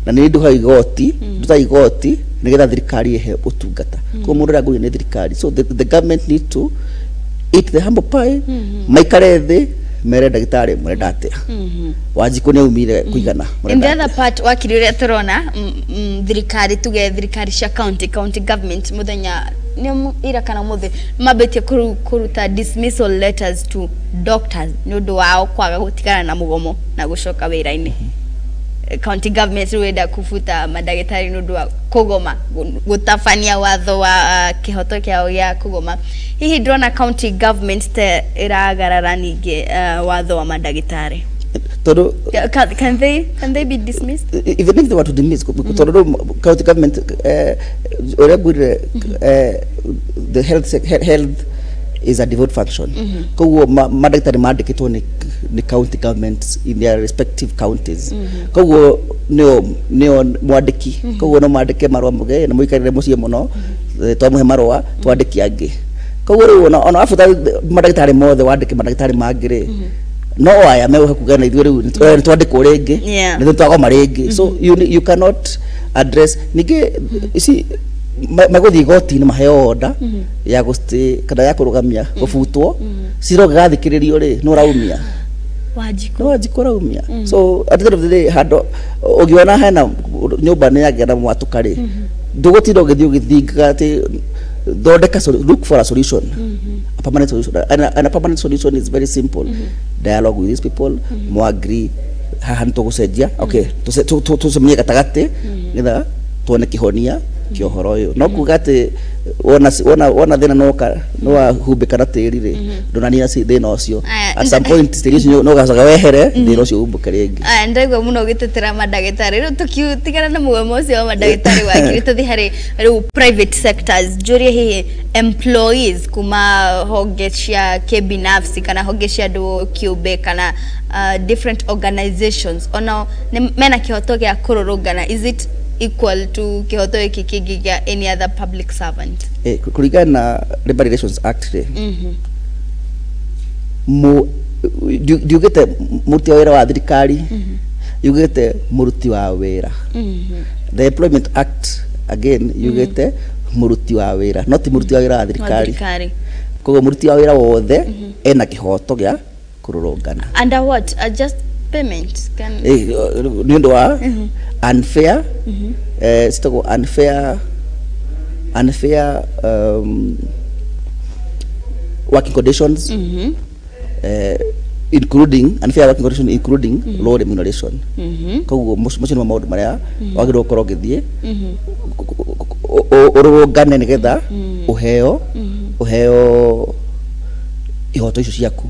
na ni nduha igoti nduta igoti nigetha thirikari ihe utungata. Koguo mundu rangu ni thirikari. So the government need to eat the humble pie. Maikare thi mere ndagitari murenda atia. Wanjiko ni umire kuigana. In the other part wakiri uria turona thirikari tuge thirikari cia county government muthenya ni ira kana muthe mabetie kuruta dismissal letters to doctors ni undu wao kwaga gutigana na mugomo na gucoka wira-ini. County government wenda kufuta madagitari ni undu wa kugoma gutafania watho wa kihoto kiao ya kugoma. Hihi drona county government te iragarara ninge watho wa madagitari? Todo can they be dismissed? Even if they were to dismiss, todo county government the health is a devolved function. Koguo madagitari mandikitwo ni county governments in their respective counties. Koguo neo mwandiki koguo no mandike marwa muge na muikarire mucie muno twamuhe marwa twandiki angi. Koguo ona afuta madagitari mothe wandike madagitari mangire no aya mewe kugana ithuĩ rĩu twandĩkwo rĩngĩ nĩ twagoma rĩngĩ. So you cannot address ningĩ ici magũthiĩ igoti-inĩ maheo order ya gũstĩ kana ya kũrũgamia gũbutwo ciroga gathikĩrĩrio rĩ no raumia Wanjiko raumia. So at the end of the day hando ũngĩona hena nyũmba nĩ yagĩa na mwatũka rĩ ndũgũtinda ũgĩthiĩ ũgĩthingaga atĩ thondeka look for a solution. A permanent solution, and a permanent solution is very simple. Dialogue with these people, mo agree haha nitugucenjia okay tusemie gatagati ngetha tuone kihonia kiohoro uyu no kuga ati ona thina no humbika na tiri ri ndonania thina ucio at some point tiri ucio no gacaga wehere thina ucio humbuke ringi. Ndaigua muno gitetera madagitari riu tukiutigana na mugomo ucio wa madagitari wakiri tuthi hari private sectors juria hihi employees kuma honge cia kibinafsi kana honge cia andu kiumbe kana different organizations ona mena kihoto gia kururungana. Is it equal to kihoto hiki kingi gia any other public servant? Kulingana na Labor Relations Act ndiugite muruti wa wira wa thirikari yugite muruti wa wira the Employment Act again yugete muruti wa wira, not muruti wa wira wa thirikari. Koguo muruti wa wira wothe ena kihoto gya kururungana. Under what? Just payment can ni ndo wa unfair sitoko unfair working conditions including unfair working conditions including low remuneration. Koguo motion wa maundu maria wagirwo korwo githie urungane nigetha uheo ihoto icio ciaku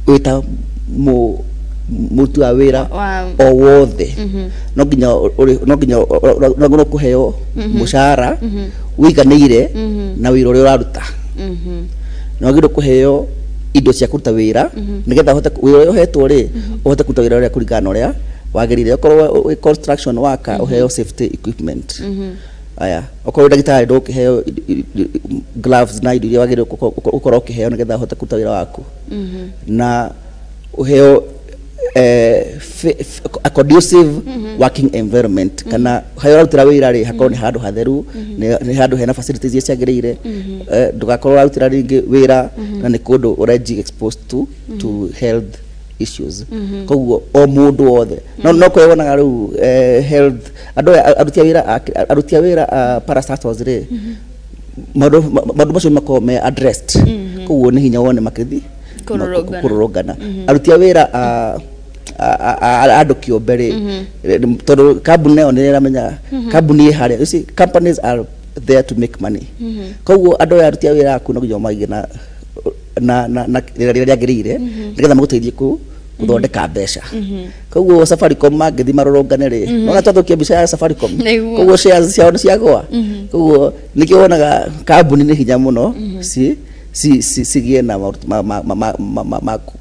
wita mutu wa wira o wothe no nginya kuheo mushara wiganire na wira uria uraruta no nginya kuheo indo cia kuruta wira nigetha hote wira uria uhetwo ri uhote kuruta wira uria kuringana uria wagirire okorwo construction worker uheo safety equipment aya okorwo ndagitari ndukiheo gloves na indo iria wagirire ukorwo ukiheo nigetha hote kuruta wira waku na uheo a conducive working environment kana hayo rutira wira ri hakorwo ni handu hatheru ni handu hena facilities cia ciagirire ndugakorwo rutira ringi wira na ni kundu ureji exposed to health issues koguo o mundu wothe no kwegona riu health arutia wira parastatals ri mandu macio makome me addressed koguo ni hinya wone makithi kururungana arutia wira andu kiumbe ri tondu kambuni nayo ni ramenya kambuni haria you see companies are there to make money koguo andu arutia wira aku no nginya magige na rira riagirire nigetha maguteithie kuthondeka mbeca koguo Safaricom magithi marurungane ri no natothukia mbica ya Safaricom koguo shares ciao ni ciagwa koguo nikio wonaga kambuni ni hinya muno sigie na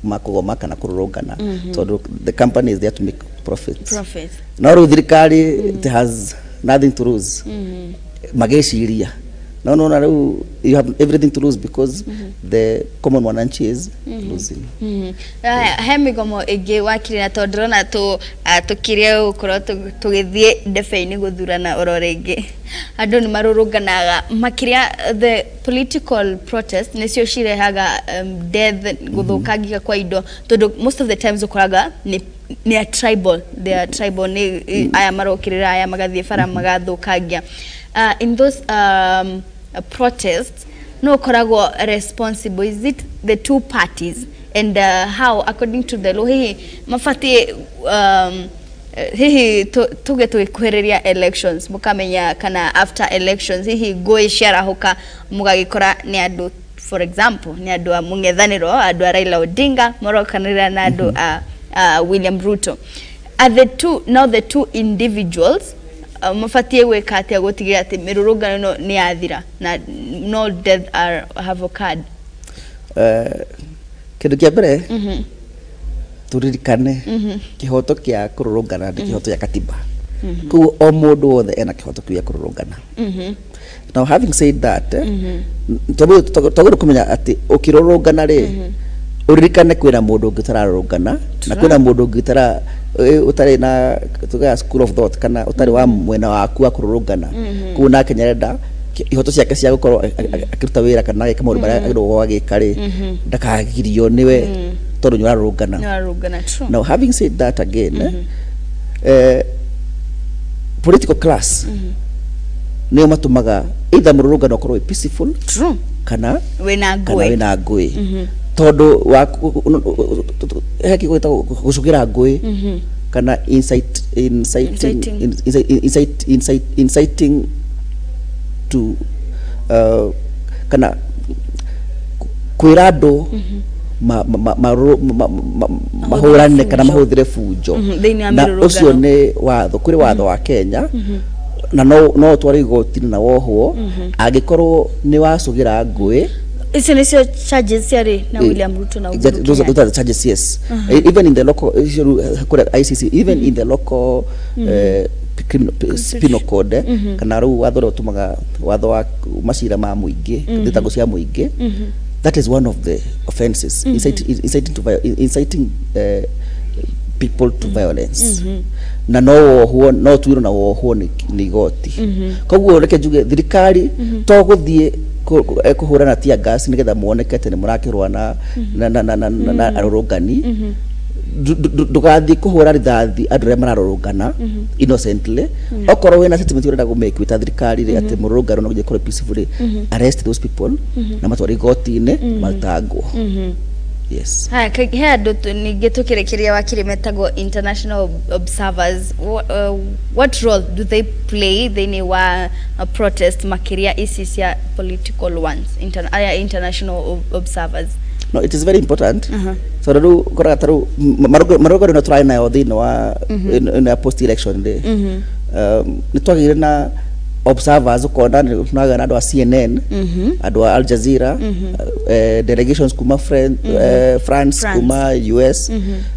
makugoma kana kururungana tondu the company is there to make profits no ru thirikari it has nothing to lose mageciria no riu you have everything to lose because the common wananchi is losing he migomo igi wakirina tondu rona tukirie ukorwo tugithie ndebe-ini guthurana ororengi andu ni marurunganaga makiria the political protest nicio cirehaga death guthukangia kwa indo tondu most of the times ukoraga ni a tribal they are tribal ni aya marokirira aya magathie bara magathukangia in those protests no koragwo responsible is it the two parties and how according to the law hihi mafati hihi tuge twikuhiriria elections mukamenya kana after elections hihi ngui ciarahuka mugagikora ni andu for example ni andu a mungethaniro andu a Raila Odinga morokanira na andu a William Ruto are the two individuals mafatie gweka atia gutigira ati mirurungano ni yathira na no death have occurred kindu kia mbere turirikane kihoto kia kururungana ni kihoto ya katiba ku o mundu wothe ena kihoto kia kururungana now having said that twagiru kumenya ati ukirurungana ri uririkane kwina mundu ngitararungana na kwina mundu ngitara utari na tuga school of thought kana utari wa mwena waku wa kururungana kuna kenyerenda ihoto ciake cia gukorwo akiruta wira kana agika maundu maria agirwo agika ri ndakagirio niwe tondu nyararungana now having said that again political class nio matumaga either mururungano ukorwo peaceful true kana wina ngui tondu wa heki gwita gucugira ngui kana inciting to kana kwira andu mahurane kana mahuthire fujo na ucio ni watho kuri watho wa Kenya na no twari igoti na wohwo agikorwo ni wacugira ngui Isi nisio charges yari na William Ruto na Uhuru those are the charges, yes. Even in the local ICC, even in the local penal code kana ru watho tumaga watho wa macira ma muingi thitago cia muingi that is one of the offenses inciting people to violence na no tuiro na woho ni goti koguo reke njuge thirikari to guthie kuhurana tia gas nigetha muonekete ni murakirwa na arorongani ndugathi kuhura rithathi andu aria mararorongana innocently okorwo wina statement urenda gumake wita thirikari ri ati murorongano no gukore peacefully arrest those people na matwari goti-ini matangwo. Yes. Ha andu ningetukirekeria wakiri metagwo international observers. What role do they play thini wa protest makiria ici cia political ones, international observers? No, it is very important. So ru kora taru marogo no try na thini wa in a post election day. Ni twagire na observers ukona tunaga na CNN, andu Al Jazeera, delegations kuma France kuma US,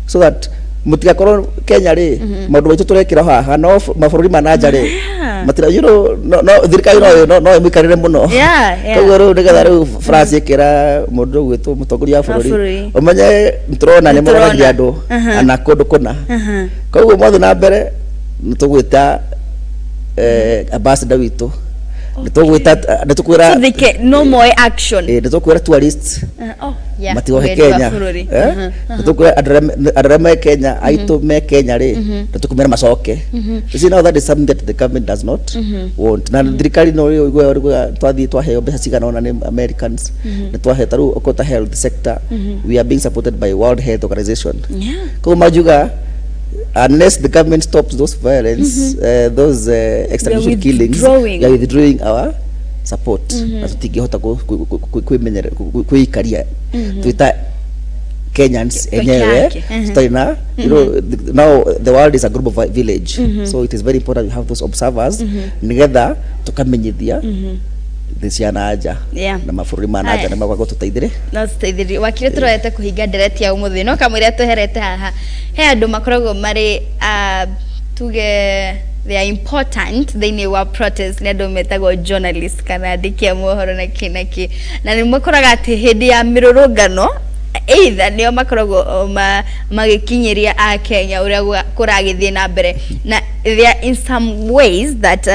so that mutigakorwo Kenya ri maundu maitu turekira haha no mabũrũri manaja ri matira no thirikari no imikarire muno koguo ru nigetha ru France ikira mundu gwitwo mutongoria wa bũrũri umenye nturona ni mũranagia andu ana kundu kuna koguo mothe na mbere nitugwita ambassador witu so they can no more action nitukwira tourists matigohe Kenya nitukwira adrama Kenya aitu me Kenya ri nitukumira macoke. You know that is something that the government does not want. Na thirikari no twathi twaheo mbeca cigana ona ni Americans nitwahe taru okota health sector we are being supported by World Health Organization ko majuga unless the government stops those violence, those extrajudicial killings, we are withdrawing our support. Na tutingihota kuimenyera kuikaria tuita Kenyans enyewe tutina now the world is a global village, so it is very important we have those observers nigetha tukamenyithia thiciana aja na mabũrũri manaja na magwa tuteithire no tuteithire wakire turete kuhinga ndereti ya umuthi no kamwira tuherete haha he andu makoragwo mari tuge they are important thini wa protest ni andu metagwo journalist kana andikia mohoro na kinaki na ni makoraga ati hindi ya mirurungano either nio makoragwo magikinyiria a Kenya uria kuragithie na mbere na there are in some ways that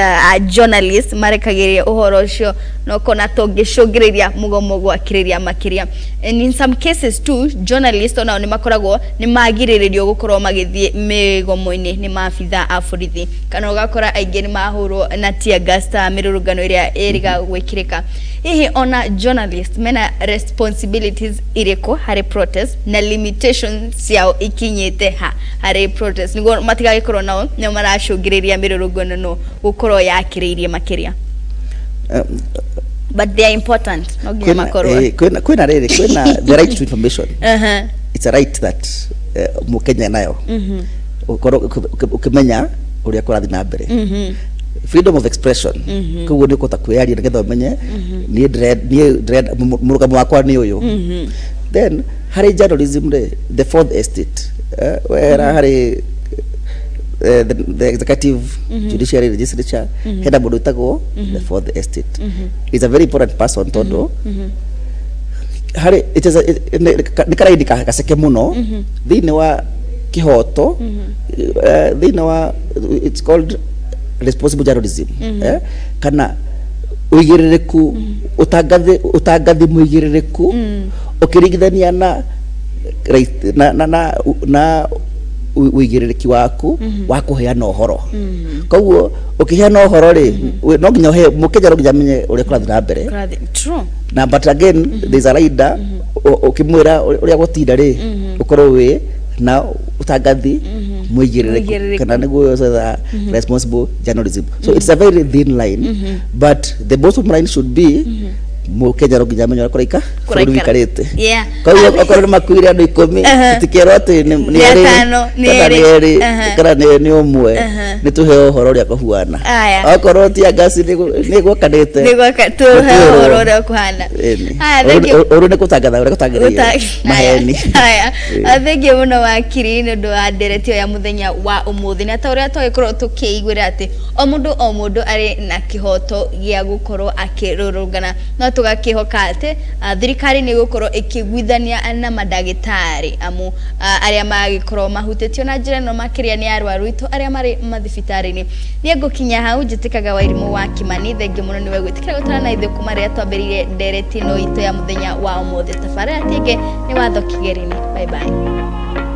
journalists marekagiria uhoro ucio no kona tongicungiriria mugomo gwakiriria makiria, and in some cases too journalists ona ni makoragwo ni magiriririo gukorwo magithie migomo-ini ni maabitha a borithi kana ugakora aingi ni mahurwo na tear gas ta mirurungano iria iriga gwikirika. Hihi ona journalists mena responsibilities iriko hari protest na limitations yao ikinyite hari protest nigo matiga gikorwo nao ni maracungiriria mirurungano no gukorwo yakiririe makiria, but they are important no ginya makorwo kwina riri kwina the right to information. It's a right that mukenya nayo ukorwo ukimenya uria kurathi na mbere freedom of expression koguo ni ukota kwiaria nigetha umenye ni dread murugamo wakwa ni uyu. Then hari journalism the fourth estate where hari the executive judiciary legislature heda mundu itagwo the fourth estate is a very important person todo hari it is ni karaidi kaseke muno thini wa kihoto thini wa it's called responsible journalism kana uigiririku utangathi muigiririku ukiringithania na uigiririki waku wa kuheana uhoro koguo ukiheana uhoro ri no nginya he mukenya ro nginya menye uria kurathi na mbere true na but again there is a rider ukimwira uria gutinda ri ukorwo wi na utangathi muigiririku kana niguo the responsible journalism. So it's a very thin line, but the bottom line should be mukenya ro nginya menye kuraika bũrũri wikarite koguo okorwo makuire andu 10 tutikero ati ni eri kana ni umwe ni tuheo uhoro uria kuhuana okorwo ti agasi ni gwakanite uhoro uria kuhana uru ni kutangatha uria kutangiriria maheni thank you muno wakiri ni ndu wa nderetio ya muthenya wa umuthi na ta uria twagikorwo tukiigwira ati o mundu ari na kihoto gia gukorwo akirurungana no tugakihoka ate thirikari ni gukorwo ikigwithania na madagitari amu aria magikorwo mahutetio na njira no makiria ni arwaru itu aria mari mathibitari-ini ni ngukinya hau njitikaga Wairimu wa Kimani thengi muno niwe gwitikira gutara na ithu kuma ria twambiririe ndereti no itu ya muthenya wa umuthi tafara atige ni watho Kigeri-ini bye bye.